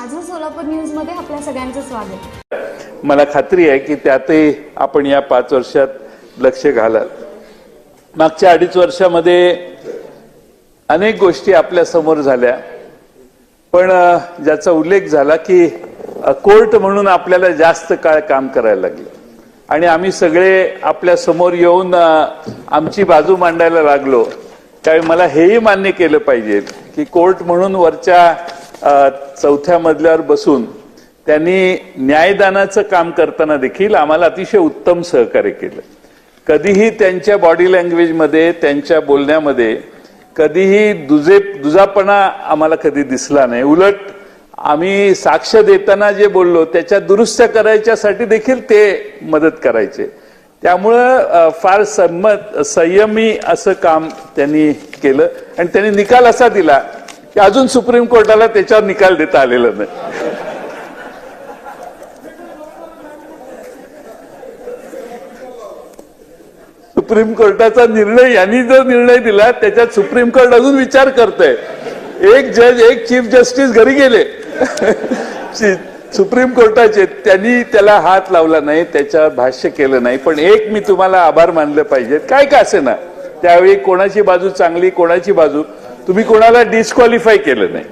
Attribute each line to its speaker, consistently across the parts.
Speaker 1: माझं सोलापूर न्यूज मध्ये आपल्या सगळ्यांचं स्वागत।
Speaker 2: मला खात्री आहे की त्यातही आपण या 5 वर्षात लक्ष घालाल। मागच्या 2.5 वर्षामध्ये अनेक गोष्टी आपल्या समोर झाल्या, पण ज्याचा उल्लेख झाला की कोर्ट म्हणून आपल्याला जास्त काळ काम करायला लागलं आणि आम्ही सगळे आपल्या समोर येऊन आमची बाजू मांडायला लागलो। त्यावेळी मला हेही मान्य केलं पाहिजे की कोर्ट म्हणून वरच्या 4थ्या मजल्यावर बसून त्यांनी न्यायदानाचं काम करताना देखील आम्हाला अतिशय उत्तम सहकार्य केलं। कधीही त्यांच्या बॉडी लँग्वेज मध्ये, त्यांच्या बोलण्यामध्ये कधीही दुजापणा आम्हाला कधी दिसला नाही। उलट आम्ही साक्ष देताना जे बोललो त्याच्या दुरुस्त्या करायच्यासाठी देखील ते मदत करायचे। त्यामुळे फार संयमी असं काम त्यांनी केलं आणि त्यांनी निकाल असा दिला की अजून सुप्रीम कोर्टाला त्याच्यावर निकाल देता आलेला नाही। सुप्रीम कोर्टाचा निर्णय, यांनी जो निर्णय दिला त्याच्यात सुप्रीम कोर्ट अजून विचार करतंय। एक जज, एक चीफ जस्टिस घरी गेले सुप्रीम कोर्टाचे, त्यांनी त्याला हात लावला नाही, त्याच्यावर भाष्य केलं नाही। पण एक मी तुम्हाला आभार मानले पाहिजेत, काय का असे ना, त्यावेळी कोणाची बाजू चांगली कोणाची बाजू, तुम्ही कोणाला डिस्क्वालिफाय केलं नाही।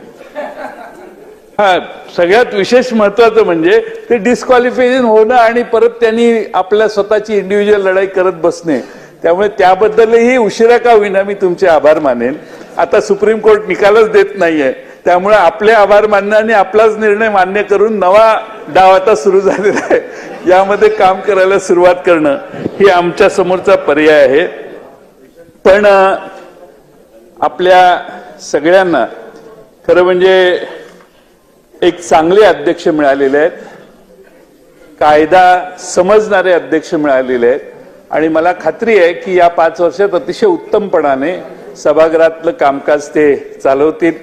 Speaker 2: सगळ्यात विशेष महत्वाचं म्हणजे ते डिस्क्वालिफिकेशन होणं आणि परत त्यांनी आपल्या स्वतःची इंडिव्हिज्युअल लढाई करत बसणे। त्यामुळे त्याबद्दलही उशिरा का होईना मी तुमचे आभार मानेन। आता सुप्रीम कोर्ट निकालच देत नाहीये, त्यामुळे आपले आभार मानणं आणि आपलाच निर्णय मान्य करून नवा डाव आता सुरू झालेला आहे, यामध्ये काम करायला सुरुवात करणं ही आमच्या समोरचा पर्याय आहे। पण आपल्या सगळ्यांना खरं म्हणजे एक चांगले अध्यक्ष मिळालेले आहेत, कायदा समजणारे अध्यक्ष मिळालेले आहेत आणि मला खात्री आहे की या 5 वर्षात अतिशय उत्तमपणाने सभागृहातलं कामकाज ते चालवतील।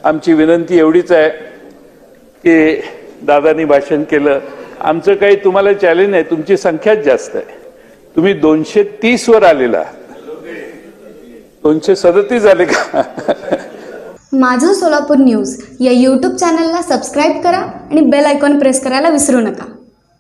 Speaker 2: आमची विनंती एवढीच आहे की दादांनी भाषण केलं, आमचं काही तुम्हाला चॅलेंज नाही, तुमची संख्याच जास्त आहे, तुम्ही 230 वर आलेला, 237 झाले का?
Speaker 1: माझं सोलापूर न्यूज या यूट्यूब चॅनलला सबस्क्राईब करा आणि बेल आयकॉन प्रेस करायला विसरू नका।